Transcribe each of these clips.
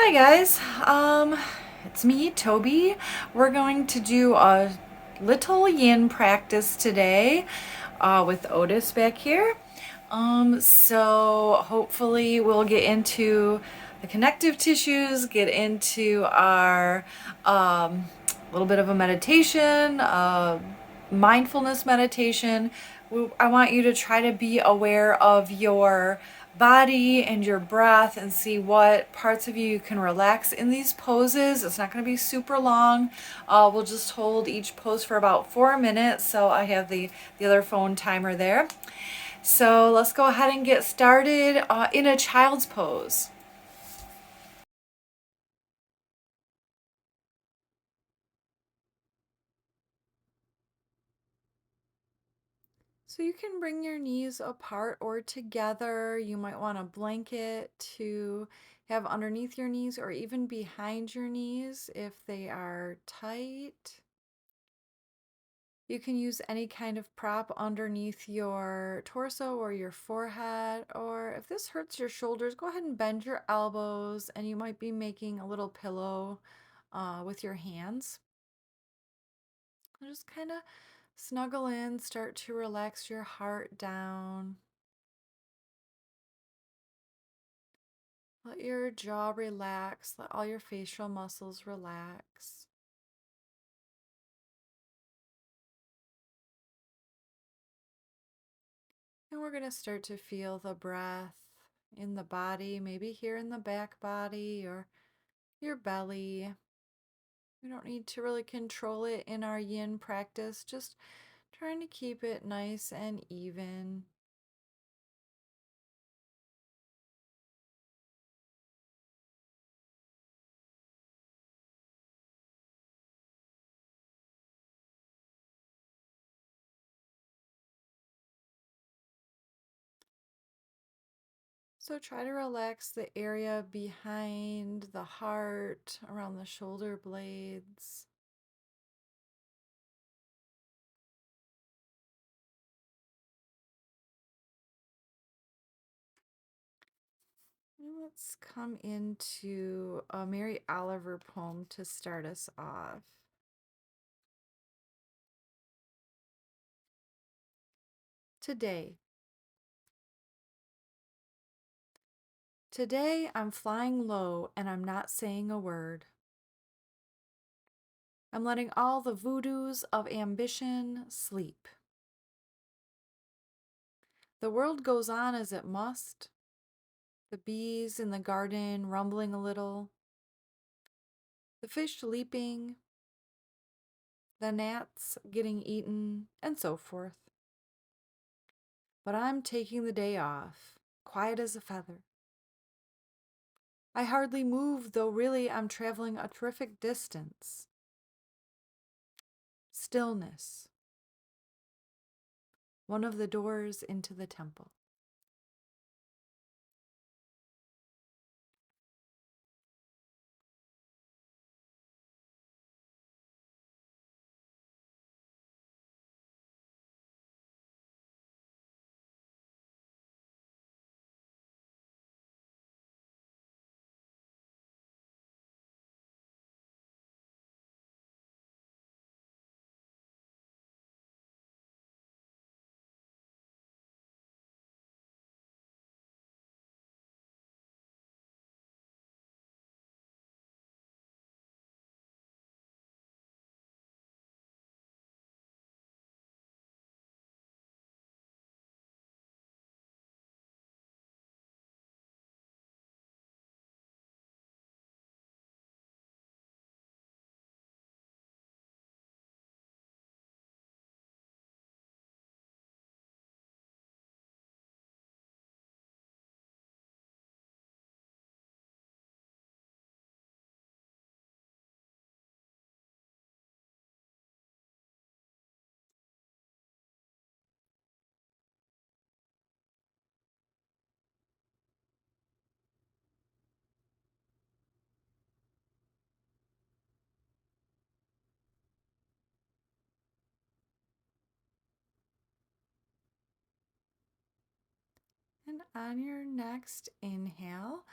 Hi guys, it's me, Toby. We're going to do a little yin practice today with Otis back here. So hopefully we'll get into the connective tissues, get into our little bit of a meditation, mindfulness meditation. I want you to try to be aware of your body and your breath and see what parts of you can relax in these poses. It's not going to be super long. We'll just hold each pose for about 4 minutes. So I have the other phone timer there. So let's go ahead and get started in a child's pose. So you can bring your knees apart or together. You might want a blanket to have underneath your knees or even behind your knees if they are tight. You can use any kind of prop underneath your torso or your forehead, or if this hurts your shoulders, go ahead and bend your elbows and you might be making a little pillow with your hands. Just kind of snuggle in, start to relax your heart down. Let your jaw relax, let all your facial muscles relax. And we're going to start to feel the breath in the body, maybe here in the back body or your belly. We don't need to really control it in our yin practice, just trying to keep it nice and even. So try to relax the area behind the heart, around the shoulder blades. And let's come into a Mary Oliver poem to start us off. Today. Today I'm flying low and I'm not saying a word. I'm letting all the voodoos of ambition sleep. The world goes on as it must, the bees in the garden rumbling a little, the fish leaping, the gnats getting eaten, and so forth. But I'm taking the day off, quiet as a feather. I hardly move, though really I'm traveling a terrific distance. Stillness, one of the doors into the temple. And on your next inhale,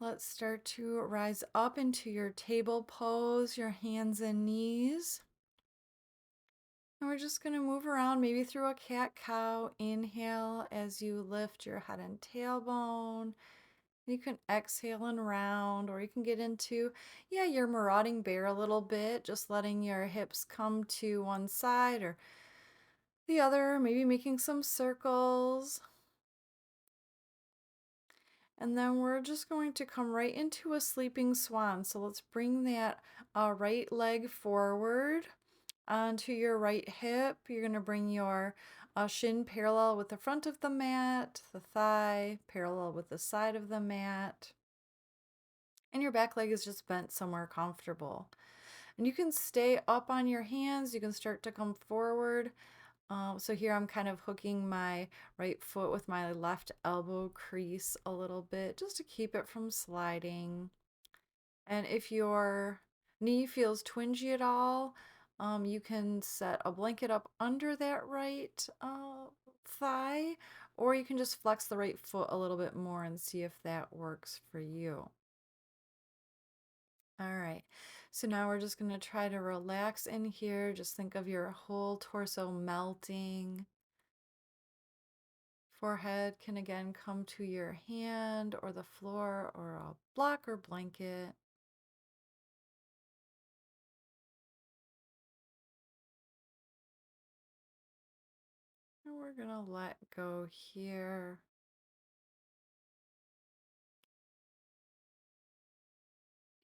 Let's start to rise up into your table pose, your hands and knees. And we're just going to move around, maybe through a cat-cow. Inhale as you lift your head and tailbone. You can exhale and round, or you can get into, your marauding bear a little bit, just letting your hips come to one side or the other, maybe making some circles. And then we're just going to come right into a sleeping swan. So let's bring that right leg forward onto your right hip. You're going to bring your shin parallel with the front of the mat, the thigh parallel with the side of the mat. And your back leg is just bent somewhere comfortable. And you can stay up on your hands. You can start to come forward. So here I'm kind of hooking my right foot with my left elbow crease a little bit just to keep it from sliding. And if your knee feels twingy at all, you can set a blanket up under that right thigh, or you can just flex the right foot a little bit more and see if that works for you. All right, so now we're just going to try to relax in here. Just think of your whole torso melting. Forehead can again come to your hand or the floor or a block or blanket. And we're going to let go here.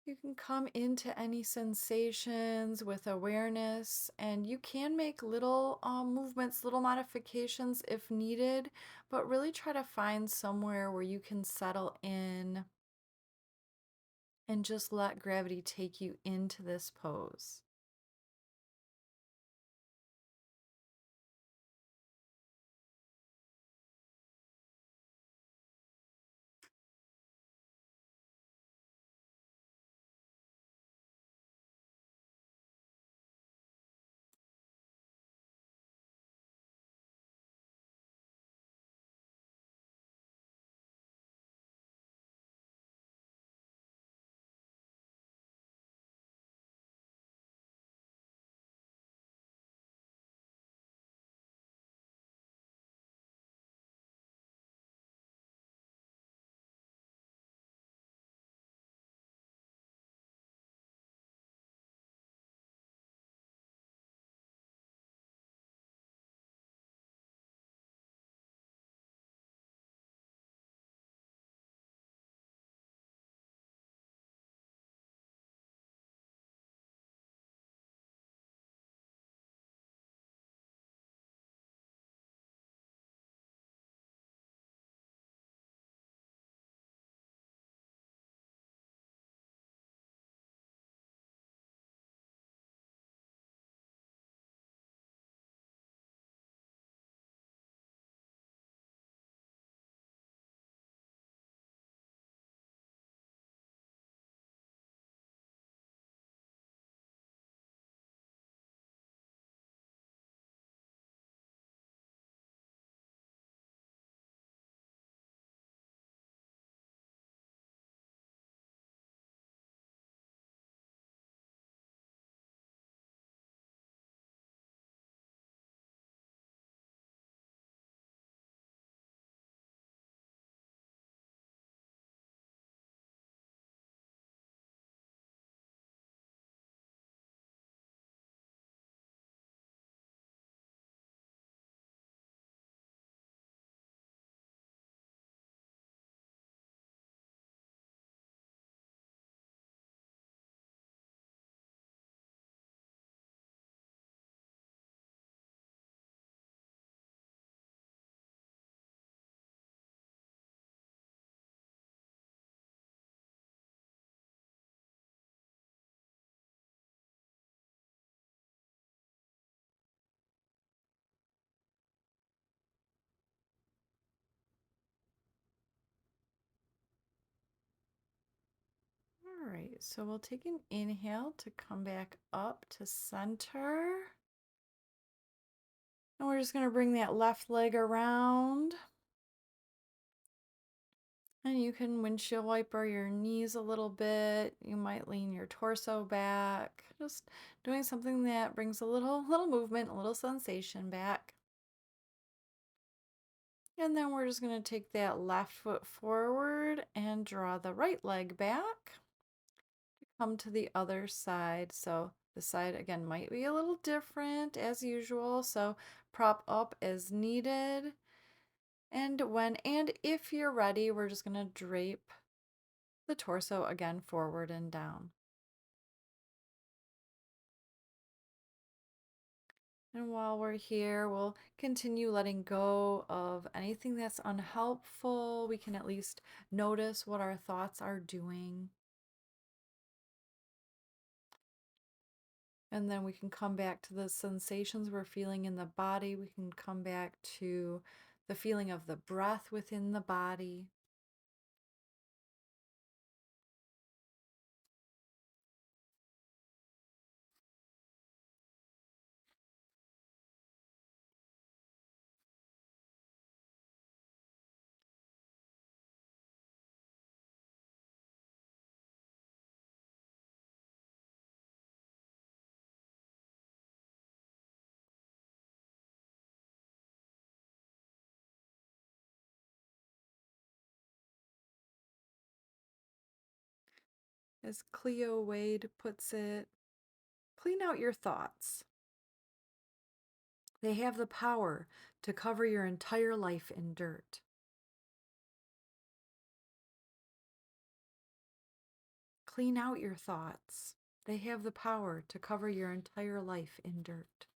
You can come into any sensations with awareness, and you can make little movements, little modifications if needed, but really try to find somewhere where you can settle in and just let gravity take you into this pose. All right, so we'll take an inhale to come back up to center. And we're just going to bring that left leg around. And you can windshield wiper your knees a little bit. You might lean your torso back. Just doing something that brings a little movement, a little sensation back. And then we're just going to take that left foot forward and draw the right leg back. Come to the other side. So the side again might be a little different as usual. So prop up as needed. And if you're ready, we're just going to drape the torso again forward and down. And while we're here, we'll continue letting go of anything that's unhelpful. We can at least notice what our thoughts are doing. And then we can come back to the sensations we're feeling in the body. We can come back to the feeling of the breath within the body. As Cleo Wade puts it, clean out your thoughts. They have the power to cover your entire life in dirt. Clean out your thoughts. They have the power to cover your entire life in dirt.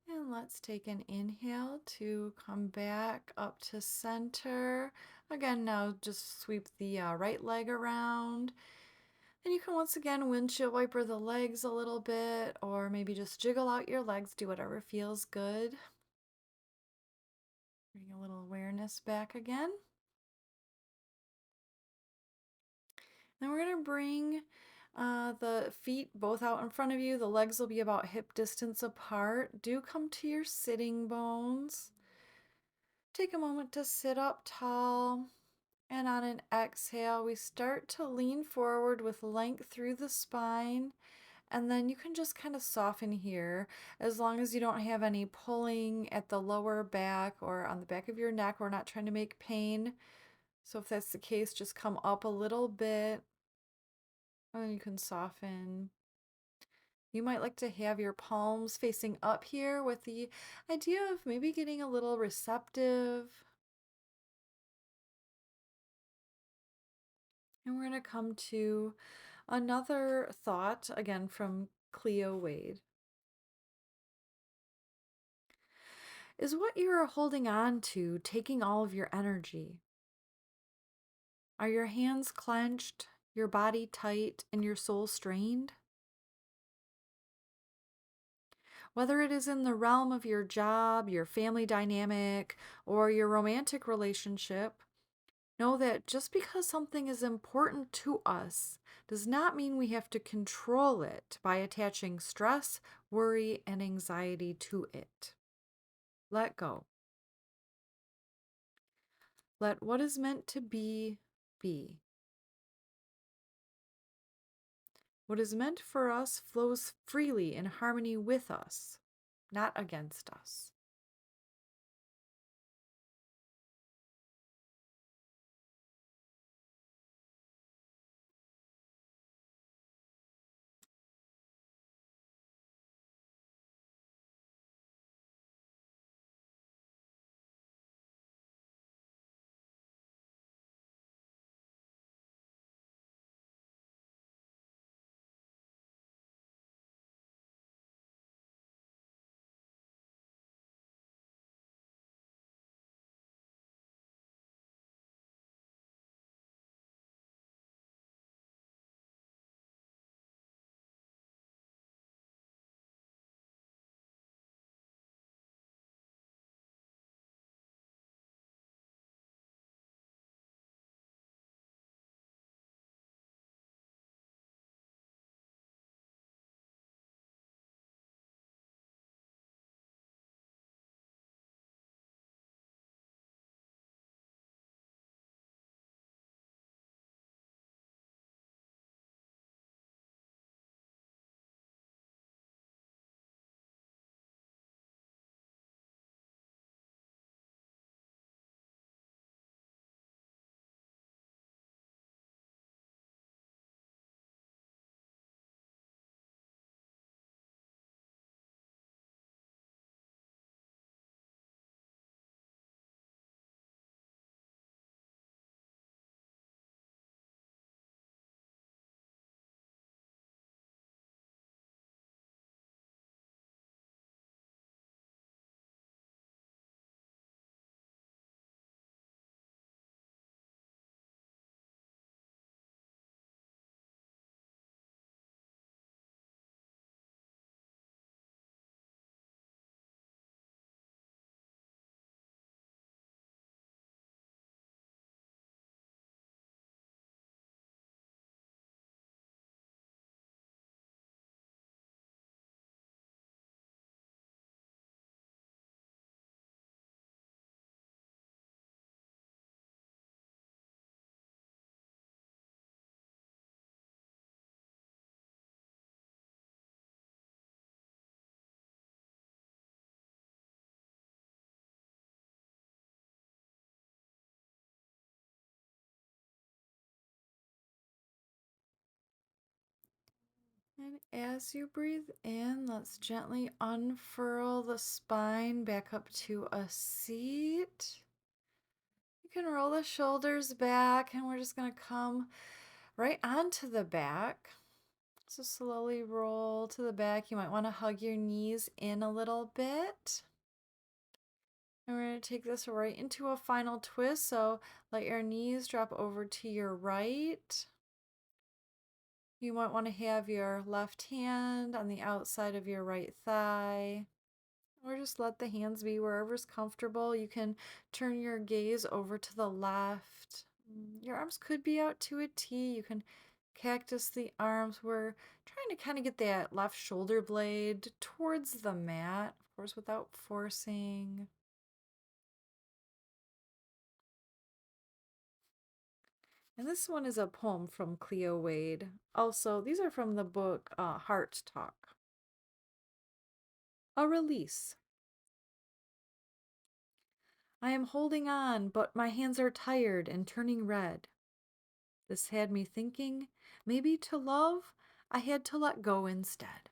And let's take an inhale to come back up to center. Again, now just sweep the right leg around. And you can once again windshield wiper the legs a little bit, or maybe just jiggle out your legs, do whatever feels good. Bring a little awareness back again. Then we're going to bring The feet both out in front of you. The legs will be about hip distance apart. Do come to your sitting bones. Take a moment to sit up tall. And on an exhale, we start to lean forward with length through the spine. And then you can just kind of soften here as long as you don't have any pulling at the lower back or on the back of your neck. We're not trying to make pain. So if that's the case, just come up a little bit and then you can soften. You might like to have your palms facing up here with the idea of maybe getting a little receptive. And we're going to come to another thought again from Cleo Wade. Is what you are holding on to taking all of your energy? Are your hands clenched, your body tight, and your soul strained? Whether it is in the realm of your job, your family dynamic, or your romantic relationship, know that just because something is important to us does not mean we have to control it by attaching stress, worry, and anxiety to it. Let go. Let what is meant to be be. What is meant for us flows freely in harmony with us, not against us. And as you breathe in, let's gently unfurl the spine back up to a seat. You can roll the shoulders back, and we're just going to come right onto the back. So slowly roll to the back. You might want to hug your knees in a little bit. And we're going to take this right into a final twist. So let your knees drop over to your right. You might want to have your left hand on the outside of your right thigh, or just let the hands be wherever's comfortable. You can turn your gaze over to the left. Your arms could be out to a T. You can Cactus the arms. We're trying to kind of get that left shoulder blade towards the mat, of course, without forcing. And this one is a poem from Cleo Wade. Also, these are from the book Heart Talk. A release. I am holding on, but my hands are tired and turning red. This had me thinking maybe to love, I had to let go instead.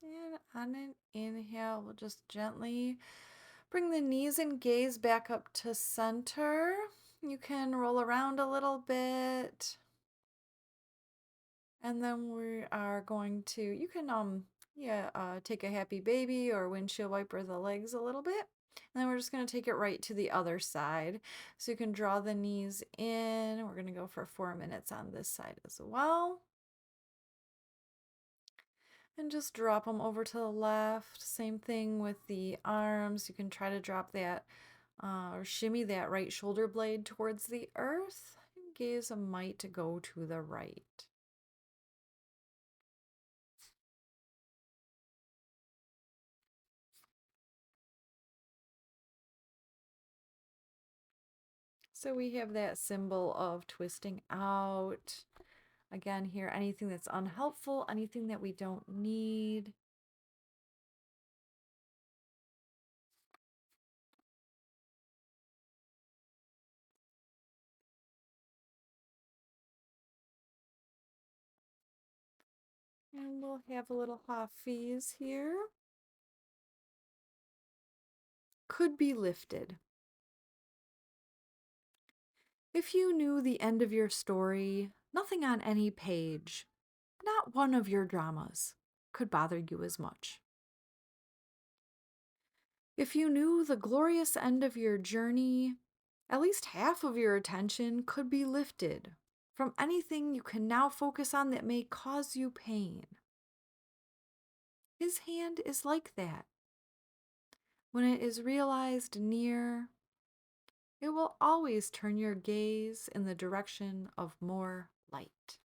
And on an inhale, we'll just gently bring the knees and gaze back up to center. You can roll around a little bit. And then we are going to, you can, take a happy baby or windshield wiper the legs a little bit. And then we're just going to take it right to the other side. So you can draw the knees in. We're going to go for 4 minutes on this side as well. And just drop them over to the left. Same thing with the arms. You can try to drop that or shimmy that right shoulder blade towards the earth. Gaze might go to the right. So we have that symbol of twisting out. Again, here, anything that's unhelpful, anything that we don't need. And we'll have a little hafiz here. could be lifted. If you knew the end of your story, nothing on any page, not one of your dramas, could bother you as much. If you knew the glorious end of your journey, at least half of your attention could be lifted from anything you can now focus on that may cause you pain. His hand is like that. When it is realized near, it will always turn your gaze in the direction of more light.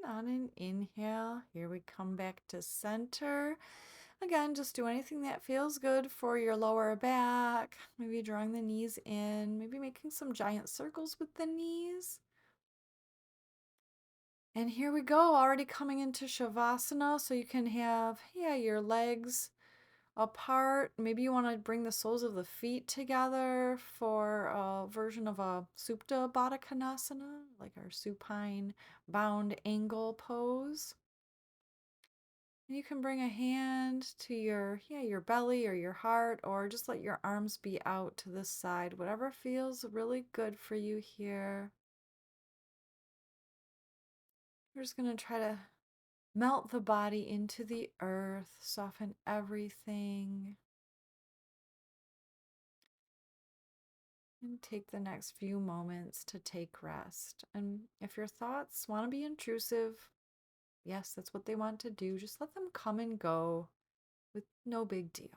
And on an inhale, here we come back to center. Again, just do anything that feels good for your lower back. Maybe drawing the knees in, maybe making some giant circles with the knees. And here we go, already coming into Shavasana. So you can have, your legs apart. Maybe you want to bring the soles of the feet together for a version of a Supta Baddha Konasana, like our supine bound angle pose. And you can bring a hand to your belly or your heart, or just let your arms be out to this side, whatever feels really good for you here. We're just going to try to melt the body into the earth, soften everything. And take the next few moments to take rest. And if your thoughts want to be intrusive, yes, that's what they want to do. Just let them come and go with no big deal.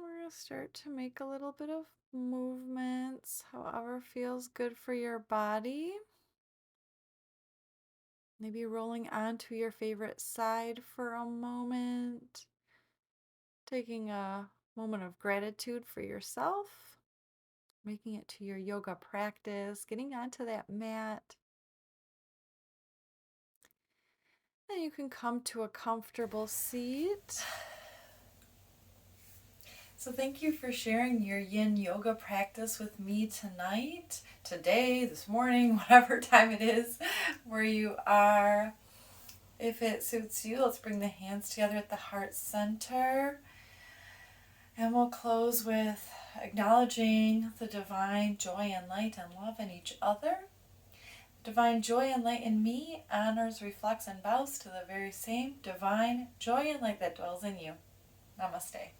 We're going to start to make a little bit of movements, however feels good for your body. Maybe rolling onto your favorite side for a moment. Taking a moment of gratitude for yourself. Making it to your yoga practice. Getting onto that mat. Then you can come to a comfortable seat. So thank you for sharing your Yin Yoga practice with me tonight, today, this morning, whatever time it is where you are. If it suits you, let's bring the hands together at the heart center. And we'll close with acknowledging the divine joy and light and love in each other. Divine joy and light in me honors, reflects, and bows to the very same divine joy and light that dwells in you. Namaste.